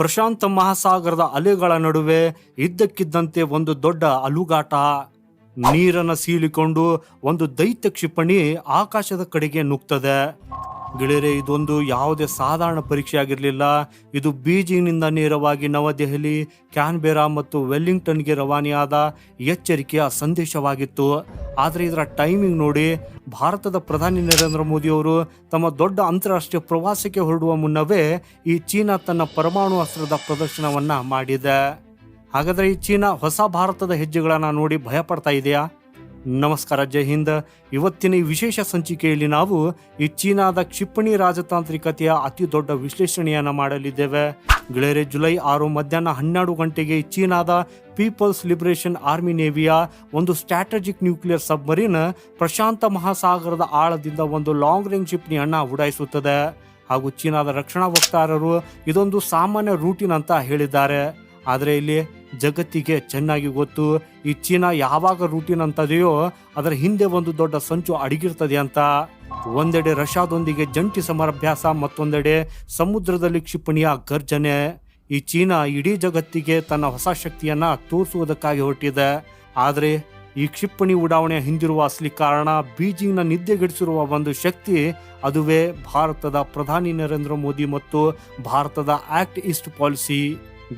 ಪ್ರಶಾಂತ ಮಹಾಸಾಗರದ ಅಲೆಗಳ ನಡುವೆ ಇದ್ದಕ್ಕಿದ್ದಂತೆ ಒಂದು ದೊಡ್ಡ ಅಲುಗಾಟ. ನೀರನ್ನು ಸೀಳಿಕೊಂಡು ಒಂದು ದೈತ್ಯ ಕ್ಷಿಪಣಿ ಆಕಾಶದ ಕಡೆಗೆ ನುಗ್ತದೆ. ಗೆಳೆಯರೆ, ಇದೊಂದು ಯಾವುದೇ ಸಾಧಾರಣ ಪರೀಕ್ಷೆ ಆಗಿರಲಿಲ್ಲ. ಇದು ಬೀಜಿಂಗ್ನಿಂದ ನೇರವಾಗಿ ನವದೆಹಲಿ, ಕ್ಯಾನ್ಬೆರಾ ಮತ್ತು ವೆಲ್ಲಿಂಗ್ಟನ್ಗೆ ರವಾನೆಯಾದ ಎಚ್ಚರಿಕೆಯ ಸಂದೇಶವಾಗಿತ್ತು. ಆದರೆ ಇದರ ಟೈಮಿಂಗ್ ನೋಡಿ, ಭಾರತದ ಪ್ರಧಾನಿ ನರೇಂದ್ರ ಮೋದಿ ಅವರು ತಮ್ಮ ದೊಡ್ಡ ಅಂತಾರಾಷ್ಟ್ರೀಯ ಪ್ರವಾಸಕ್ಕೆ ಹೊರಡುವ ಮುನ್ನವೇ ಈ ಚೀನಾ ತನ್ನ ಪರಮಾಣು ಅಸ್ತ್ರದ ಪ್ರದರ್ಶನವನ್ನ ಮಾಡಿದೆ. ಹಾಗಾದ್ರೆ ಈ ಚೀನಾ ಹೊಸ ಭಾರತದ ಹೆಜ್ಜೆಗಳನ್ನು ನೋಡಿ ಭಯ ಪಡ್ತಾ ಇದೆಯಾ? ನಮಸ್ಕಾರ, ಜೈ ಹಿಂದ್. ಇವತ್ತಿನ ಈ ವಿಶೇಷ ಸಂಚಿಕೆಯಲ್ಲಿ ನಾವು ಈ ಚೀನಾದ ಕ್ಷಿಪಣಿ ರಾಜತಾಂತ್ರಿಕತೆಯ ಅತಿ ದೊಡ್ಡ ವಿಶ್ಲೇಷಣೆಯನ್ನ ಮಾಡಲಿದ್ದೇವೆ. ಗೆಳೆಯರೆ, ಜುಲೈ 6 ಮಧ್ಯಾಹ್ನ 12 ಗಂಟೆಗೆ ಚೀನಾದ ಪೀಪಲ್ಸ್ ಲಿಬರೇಷನ್ ಆರ್ಮಿ ನೇವಿಯ ಒಂದು ಸ್ಟ್ರಾಟಜಿಕ್ ನ್ಯೂಕ್ಲಿಯರ್ ಸಬ್ಮರೀನ್ ಪ್ರಶಾಂತ ಮಹಾಸಾಗರದ ಆಳದಿಂದ ಒಂದು ಲಾಂಗ್ ರೇಂಜ್ ಕ್ಷಿಪಣಿಯನ್ನ ಉಡಾಯಿಸುತ್ತದೆ. ಹಾಗೂ ಚೀನಾದ ರಕ್ಷಣಾ ವಕ್ತಾರರು ಇದೊಂದು ಸಾಮಾನ್ಯ ರೂಟೀನ್ ಅಂತ ಹೇಳಿದ್ದಾರೆ. ಆದರೆ ಇಲ್ಲಿ ಜಗತ್ತಿಗೆ ಚೆನ್ನಾಗಿ ಗೊತ್ತು, ಈ ಚೀನಾ ಯಾವಾಗ ರೂಟೀನ್ ಅಂತದೆಯೋ ಅದರ ಹಿಂದೆ ಒಂದು ದೊಡ್ಡ ಸಂಚು ಅಡಗಿರ್ತದೆ ಅಂತ. ಒಂದೆಡೆ ರಷ್ಯಾದೊಂದಿಗೆ ಜಂಟಿ ಸಮರಾಭ್ಯಾಸ, ಮತ್ತೊಂದೆಡೆ ಸಮುದ್ರದಲ್ಲಿ ಕ್ಷಿಪಣಿಯ ಗರ್ಜನೆ. ಈ ಚೀನಾ ಇಡೀ ಜಗತ್ತಿಗೆ ತನ್ನ ಹೊಸ ಶಕ್ತಿಯನ್ನ ತೋರಿಸುವುದಕ್ಕಾಗಿ ಹೊರಟಿದೆ. ಆದರೆ ಈ ಕ್ಷಿಪಣಿ ಉಡಾವಣೆಯ ಹಿಂದಿರುವ ಅಸಲಿ ಕಾರಣ, ಬೀಜಿಂಗ್ನ ನಿದ್ದೆಗೆಡಿಸಿರುವ ಒಂದು ಶಕ್ತಿ, ಅದುವೇ ಭಾರತದ ಪ್ರಧಾನಿ ನರೇಂದ್ರ ಮೋದಿ ಮತ್ತು ಭಾರತದ ಆಕ್ಟ್ ಈಸ್ಟ್ ಪಾಲಿಸಿ.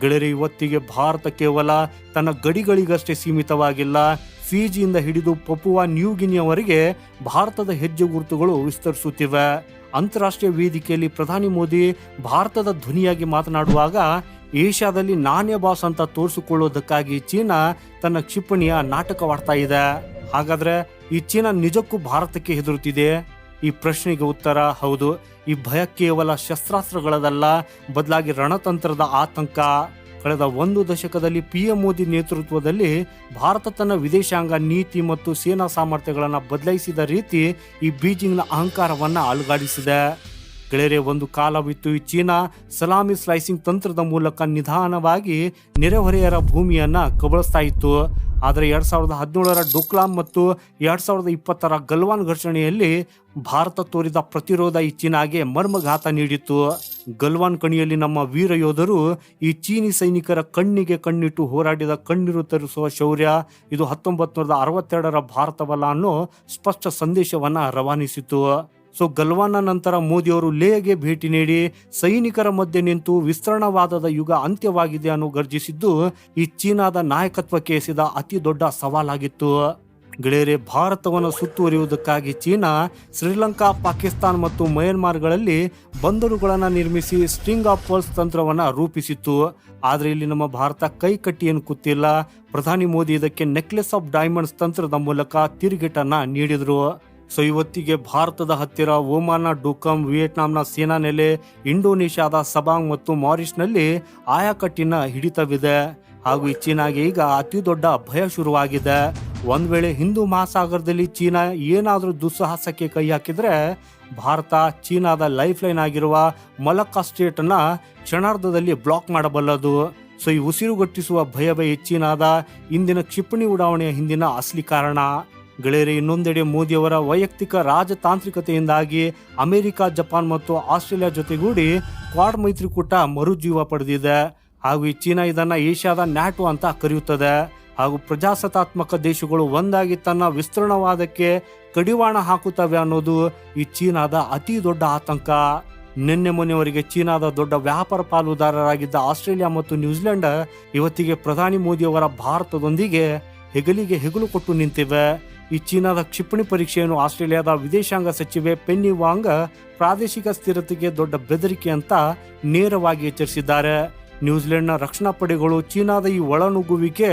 ಗೆಳೆಯರೆ, ಇವತ್ತಿಗೆ ಭಾರತ ಕೇವಲ ತನ್ನ ಗಡಿಗಳಿಗಷ್ಟೇ ಸೀಮಿತವಾಗಿಲ್ಲ. ಫಿಜಿಯಿಂದ ಹಿಡಿದು ಪಪುವಾ ನ್ಯೂ ಗಿನಿಯವರೆಗೆ ಭಾರತದ ಹೆಜ್ಜೆ ಗುರುತುಗಳು ವಿಸ್ತರಿಸುತ್ತಿವೆ. ಅಂತಾರಾಷ್ಟ್ರೀಯ ವೇದಿಕೆಯಲ್ಲಿ ಪ್ರಧಾನಿ ಮೋದಿ ಭಾರತದ ಧ್ವನಿಯಾಗಿ ಮಾತನಾಡುವಾಗ ಏಷ್ಯಾದಲ್ಲಿ ನಾನೇ ಬಾಸ್ ಅಂತ ತೋರಿಸಿಕೊಳ್ಳುವುದಕ್ಕಾಗಿ ಚೀನಾ ತನ್ನ ಕ್ಷಿಪಣಿಯ ನಾಟಕವಾಡ್ತಾ ಇದೆ. ಹಾಗಾದ್ರೆ ಈ ಚೀನಾ ನಿಜಕ್ಕೂ ಭಾರತಕ್ಕೆ ಹೆದರುತ್ತಿದೆ? ಈ ಪ್ರಶ್ನೆಗೆ ಉತ್ತರ ಹೌದು. ಈ ಭಯ ಕೇವಲ ಶಸ್ತ್ರಾಸ್ತ್ರಗಳದಲ್ಲ, ಬದಲಾಗಿ ರಣತಂತ್ರದ ಆತಂಕ. ಕಳೆದ 1 ದಶಕದಲ್ಲಿ PM ಮೋದಿ ನೇತೃತ್ವದಲ್ಲಿ ಭಾರತ ತನ್ನ ವಿದೇಶಾಂಗ ನೀತಿ ಮತ್ತು ಸೇನಾ ಸಾಮರ್ಥ್ಯಗಳನ್ನು ಬದಲಾಯಿಸಿದ ರೀತಿ ಈ ಬೀಜಿಂಗ್ನ ಅಹಂಕಾರವನ್ನ ಅಲುಗಾಡಿಸಿದೆ. ಗೆಳೆಯರೆ, ಒಂದು ಕಾಲವಿತ್ತು ಈ ಚೀನಾ ಸಲಾಮಿ ಸ್ಲೈಸಿಂಗ್ ತಂತ್ರದ ಮೂಲಕ ನಿಧಾನವಾಗಿ ನೆರೆಹೊರೆಯರ ಭೂಮಿಯನ್ನ ಕಬಳಿಸ್ತಾ ಇತ್ತು. ಆದರೆ 2017ರ ಡೋಕ್ಲಾಮ್ ಮತ್ತು 2020ರ ಗಲ್ವಾನ್ ಘರ್ಷಣೆಯಲ್ಲಿ ಭಾರತ ತೋರಿದ ಪ್ರತಿರೋಧ ಈ ಚೀನಾಗೆ ಮರ್ಮಘಾತ ನೀಡಿತ್ತು. ಗಲ್ವಾನ್ ಕಣಿಯಲ್ಲಿ ನಮ್ಮ ವೀರ ಯೋಧರು ಈ ಚೀನಿ ಸೈನಿಕರ ಕಣ್ಣಿಗೆ ಕಣ್ಣಿಟ್ಟು ಹೋರಾಡಿದ ಕಣ್ಣೀರು ತರಿಸುವ ಶೌರ್ಯ, ಇದು 1962ರ ಭಾರತವಲ್ಲ ಅನ್ನೋ ಸ್ಪಷ್ಟ ಸಂದೇಶವನ್ನ ರವಾನಿಸಿತು. ಗಲ್ವಾನ್ನ ನಂತರ ಮೋದಿಯವರು ಲೇಹ್ಗೆ ಭೇಟಿ ನೀಡಿ ಸೈನಿಕರ ಮಧ್ಯೆ ನಿಂತು ವಿಸ್ತರಣವಾದದ ಯುಗ ಅಂತ್ಯವಾಗಿದೆ ಅನ್ನೋ ಗರ್ಜಿಸಿದ್ದು ಈ ಚೀನಾದ ನಾಯಕತ್ವಕ್ಕೆ ಎಸೆದ ಅತಿ ದೊಡ್ಡ ಸವಾಲಾಗಿತ್ತು. ಗೆಳೆಯರೆ, ಭಾರತವನ್ನು ಸುತ್ತುವರಿಯುವುದಕ್ಕಾಗಿ ಚೀನಾ ಶ್ರೀಲಂಕಾ, ಪಾಕಿಸ್ತಾನ್ ಮತ್ತು ಮಯನ್ಮಾರ್ಗಳಲ್ಲಿ ಬಂದರುಗಳನ್ನು ನಿರ್ಮಿಸಿ ಸ್ಟ್ರಿಂಗ್ ಆಫ್ ಪರ್ಲ್ಸ್ ತಂತ್ರವನ್ನು ರೂಪಿಸಿತ್ತು. ಆದರೆ ಇಲ್ಲಿ ನಮ್ಮ ಭಾರತ ಕೈ ಕಟ್ಟಿ ಏನು ಕೂತಿಲ್ಲ. ಪ್ರಧಾನಿ ಮೋದಿ ಇದಕ್ಕೆ ನೆಕ್ಲೆಸ್ ಆಫ್ ಡೈಮಂಡ್ಸ್ ತಂತ್ರದ ಮೂಲಕ ತಿರುಗೇಟನ್ನ ನೀಡಿದ್ರು. ಇವತ್ತಿಗೆ ಭಾರತದ ಹತ್ತಿರ ಒಮಾನ್ನ ಡುಕಮ್, ವಿಯೆಟ್ನಾಂನ ಸೇನಾ ನೆಲೆ, ಇಂಡೋನೇಷ್ಯಾದ ಸಬಾಂಗ್ ಮತ್ತು ಮಾರಿಷ್ನಲ್ಲಿ ಆಯಾಕಟ್ಟಿನ ಹಿಡಿತವಿದೆ. ಹಾಗೂ ಈ ಚೀನಾಗೆ ಈಗ ಅತಿ ದೊಡ್ಡ ಭಯ ಶುರುವಾಗಿದೆ. ಒಂದ್ ವೇಳೆ ಹಿಂದೂ ಮಹಾಸಾಗರದಲ್ಲಿ ಚೀನಾ ಏನಾದರೂ ದುಸ್ಸಾಹಸಕ್ಕೆ ಕೈ ಹಾಕಿದ್ರೆ ಭಾರತ ಚೀನಾದ ಲೈಫ್ ಲೈನ್ ಆಗಿರುವ ಮಲಕ್ಕಾ ಸ್ಟೇಟ್ ಅನ್ನ ಕ್ಷಣಾರ್ಧದಲ್ಲಿ ಬ್ಲಾಕ್ ಮಾಡಬಲ್ಲದು. ಈ ಉಸಿರುಗಟ್ಟಿಸುವ ಭಯವೇ ಈ ಚೀನಾದ ಇಂದಿನ ಕ್ಷಿಪಣಿ ಉಡಾವಣೆಯ ಹಿಂದಿನ ಅಸಲಿ ಕಾರಣ. ಗೆಳೆಯರೆ, ಇನ್ನೊಂದೆಡೆ ಮೋದಿಯವರ ವೈಯಕ್ತಿಕ ರಾಜತಾಂತ್ರಿಕತೆಯಿಂದಾಗಿ ಅಮೆರಿಕ, ಜಪಾನ್ ಮತ್ತು ಆಸ್ಟ್ರೇಲಿಯಾ ಜೊತೆಗೂಡಿ ಕ್ವಾಡ್ ಮೈತ್ರಿಕೂಟ ಮರುಜೀವ ಪಡೆದಿದೆ. ಹಾಗೂ ಈ ಚೀನಾ ಇದನ್ನ ಏಷ್ಯಾದ ನ್ಯಾಟೋ ಅಂತ ಕರೆಯುತ್ತದೆ. ಹಾಗೂ ಪ್ರಜಾಸತ್ತಾತ್ಮಕ ದೇಶಗಳು ಒಂದಾಗಿ ತನ್ನ ವಿಸ್ತರಣವಾದಕ್ಕೆ ಕಡಿವಾಣ ಹಾಕುತ್ತವೆ ಅನ್ನೋದು ಈ ಚೀನಾದ ಅತಿ ದೊಡ್ಡ ಆತಂಕ. ನಿನ್ನೆ ಮೊನ್ನೆವರೆಗೆ ಚೀನಾದ ದೊಡ್ಡ ವ್ಯಾಪಾರ ಪಾಲುದಾರರಾಗಿದ್ದ ಆಸ್ಟ್ರೇಲಿಯಾ ಮತ್ತು ನ್ಯೂಜಿಲೆಂಡ್ ಇವತ್ತಿಗೆ ಪ್ರಧಾನಿ ಮೋದಿಯವರ ಭಾರತದೊಂದಿಗೆ ಹೆಗಲಿಗೆ ಹೆಗಲು ಕೊಟ್ಟು ನಿಂತಿವೆ. ಈ ಚೀನಾದ ಕ್ಷಿಪಣಿ ಪರೀಕ್ಷೆಯನ್ನು ಆಸ್ಟ್ರೇಲಿಯಾದ ವಿದೇಶಾಂಗ ಸಚಿವೆ ಪೆನ್ನಿ ವಾಂಗ್ ಪ್ರಾದೇಶಿಕ ಸ್ಥಿರತೆಗೆ ದೊಡ್ಡ ಬೆದರಿಕೆ ಅಂತ ನೇರವಾಗಿ ಎಚ್ಚರಿಸಿದ್ದಾರೆ. ನ್ಯೂಜಿಲೆಂಡ್ನ ರಕ್ಷಣಾ ಪಡೆಗಳು ಚೀನಾದ ಈ ಒಳನುಗ್ಗುವಿಕೆ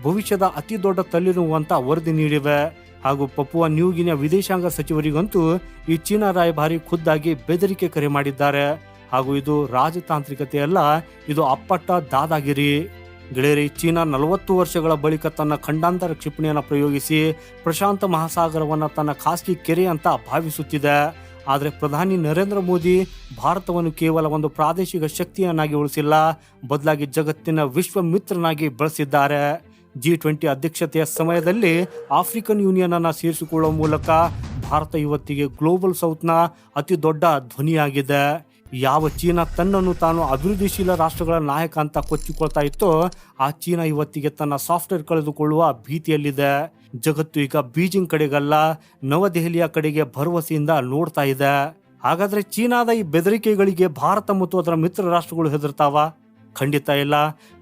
ಭವಿಷ್ಯದ ಅತಿ ದೊಡ್ಡ ತಲೆನೋವು ಅಂತ ವರದಿ ನೀಡಿವೆ. ಹಾಗೂ ಪಪುವಾ ನ್ಯೂ ಗಿನಿಯ ವಿದೇಶಾಂಗ ಸಚಿವರಿಗಂತೂ ಈ ಚೀನಾ ರಾಯಭಾರಿ ಖುದ್ದಾಗಿ ಬೆದರಿಕೆ ಕರೆ ಮಾಡಿದ್ದಾರೆ. ಹಾಗೂ ಇದು ರಾಜತಾಂತ್ರಿಕತೆಯಲ್ಲ, ಇದು ಅಪ್ಪಟ್ಟ ದಾದಾಗಿರಿ. ಗೆಳೆಯರಿ, ಚೀನಾ 40 ವರ್ಷಗಳ ಬಳಿಕ ತನ್ನ ಖಂಡಾಂತರ ಕ್ಷಿಪಣಿಯನ್ನು ಪ್ರಯೋಗಿಸಿ ಪ್ರಶಾಂತ ಮಹಾಸಾಗರವನ್ನು ತನ್ನ ಖಾಸಗಿ ಕೆರೆ ಅಂತ ಭಾವಿಸುತ್ತಿದೆ. ಆದರೆ ಪ್ರಧಾನಿ ನರೇಂದ್ರ ಮೋದಿ ಭಾರತವನ್ನು ಕೇವಲ ಒಂದು ಪ್ರಾದೇಶಿಕ ಶಕ್ತಿಯನ್ನಾಗಿ ಉಳಿಸಿಲ್ಲ, ಬದಲಾಗಿ ಜಗತ್ತಿನ ವಿಶ್ವ ಮಿತ್ರನಾಗಿ ಬೆಳೆಸಿದ್ದಾರೆ. G20 ಅಧ್ಯಕ್ಷತೆಯ ಸಮಯದಲ್ಲಿ ಆಫ್ರಿಕನ್ ಯೂನಿಯನ್ ಅನ್ನು ಸೇರಿಸಿಕೊಳ್ಳುವ ಮೂಲಕ ಭಾರತ ಇವತ್ತಿಗೆ ಗ್ಲೋಬಲ್ ಸೌತ್ನ ಅತಿ ದೊಡ್ಡ ಧ್ವನಿಯಾಗಿದೆ. ಯಾವ ಚೀನಾ ತನ್ನನ್ನು ತಾನು ಅಭಿವೃದ್ಧಿಶೀಲ ರಾಷ್ಟ್ರಗಳ ನಾಯಕ ಅಂತ ಕೊಚ್ಚಿಕೊಳ್ತಾ ಇತ್ತೋ ಆ ಚೀನಾ ಇವತ್ತಿಗೆ ತನ್ನ ಸಾಫ್ಟ್ವೇರ್ ಕಳೆದುಕೊಳ್ಳುವ ಭೀತಿಯಲ್ಲಿದೆ. ಜಗತ್ತು ಈಗ ಬೀಜಿಂಗ್ ಕಡೆಗಲ್ಲ, ನವದೆಹಲಿಯ ಕಡೆಗೆ ಭರವಸೆಯಿಂದ ನೋಡ್ತಾ ಇದೆ. ಹಾಗಾದ್ರೆ ಚೀನಾದ ಈ ಬೆದರಿಕೆಗಳಿಗೆ ಭಾರತ ಮತ್ತು ಅದರ ಮಿತ್ರ ರಾಷ್ಟ್ರಗಳು ಹೆದರ್ತಾವ? ಖಂಡಿತ ಇಲ್ಲ.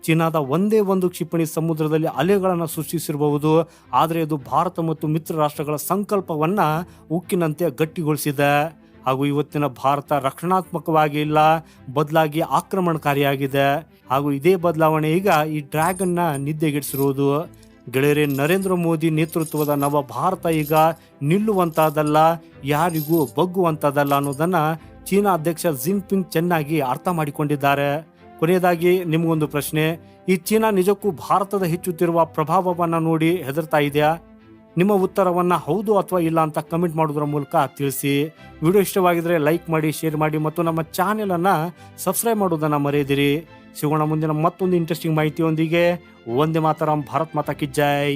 ಚೀನಾದ ಒಂದೇ ಒಂದು ಕ್ಷಿಪಣಿ ಸಮುದ್ರದಲ್ಲಿ ಅಲೆಗಳನ್ನು ಸೃಷ್ಟಿಸಿರಬಹುದು, ಆದರೆ ಅದು ಭಾರತ ಮತ್ತು ಮಿತ್ರ ರಾಷ್ಟ್ರಗಳ ಸಂಕಲ್ಪವನ್ನ ಉಕ್ಕಿನಂತೆ ಗಟ್ಟಿಗೊಳಿಸಿದೆ. ಹಾಗೂ ಇವತ್ತಿನ ಭಾರತ ರಕ್ಷಣಾತ್ಮಕವಾಗಿ ಇಲ್ಲ, ಬದಲಾಗಿ ಆಕ್ರಮಣಕಾರಿಯಾಗಿದೆ. ಹಾಗೂ ಇದೇ ಬದಲಾವಣೆ ಈಗ ಈ ಡ್ರ್ಯಾಗನ್ನ ನಿದ್ದೆಗೆಡಿಸಿರುವುದು. ಗೆಳೆಯರೇ, ನರೇಂದ್ರ ಮೋದಿ ನೇತೃತ್ವದ ನವ ಭಾರತ ಈಗ ನಿಲ್ಲುವಂತಹದ್ದಲ್ಲ, ಯಾರಿಗೂ ಬಗ್ಗುವಂತಹದ್ದಲ್ಲ ಅನ್ನೋದನ್ನ ಚೀನಾ ಅಧ್ಯಕ್ಷ ಜಿನ್ಪಿಂಗ್ ಚೆನ್ನಾಗಿ ಅರ್ಥ ಮಾಡಿಕೊಂಡಿದ್ದಾರೆ. ಕೊನೆಯದಾಗಿ ನಿಮಗೊಂದು ಪ್ರಶ್ನೆ, ಈ ಚೀನಾ ನಿಜಕ್ಕೂ ಭಾರತದ ಹೆಚ್ಚುತ್ತಿರುವ ಪ್ರಭಾವವನ್ನು ನೋಡಿ ಹೆದರ್ತಾ ಇದೆಯಾ? ನಿಮ್ಮ ಉತ್ತರವನ್ನ ಹೌದು ಅಥವಾ ಇಲ್ಲ ಅಂತ ಕಮೆಂಟ್ ಮಾಡೋದ್ರ ಮೂಲಕ ತಿಳಿಸಿ. ವಿಡಿಯೋ ಇಷ್ಟವಾಗಿದ್ರೆ ಲೈಕ್ ಮಾಡಿ, ಶೇರ್ ಮಾಡಿ ಮತ್ತು ನಮ್ಮ ಚಾನೆಲ್ ಅನ್ನ ಸಬ್ಸ್ಕ್ರೈಬ್ ಮಾಡೋದನ್ನ ಮರೆಯದಿರಿ. ಸಿಗೋಣ ಮುಂದಿನ ಮತ್ತೊಂದು ಇಂಟ್ರೆಸ್ಟಿಂಗ್ ಮಾಹಿತಿಯೊಂದಿಗೆ. ವಂದೇ ಮಾತರಂ. ಭಾರತ್ ಮಾತಾ ಕಿ ಜೈ.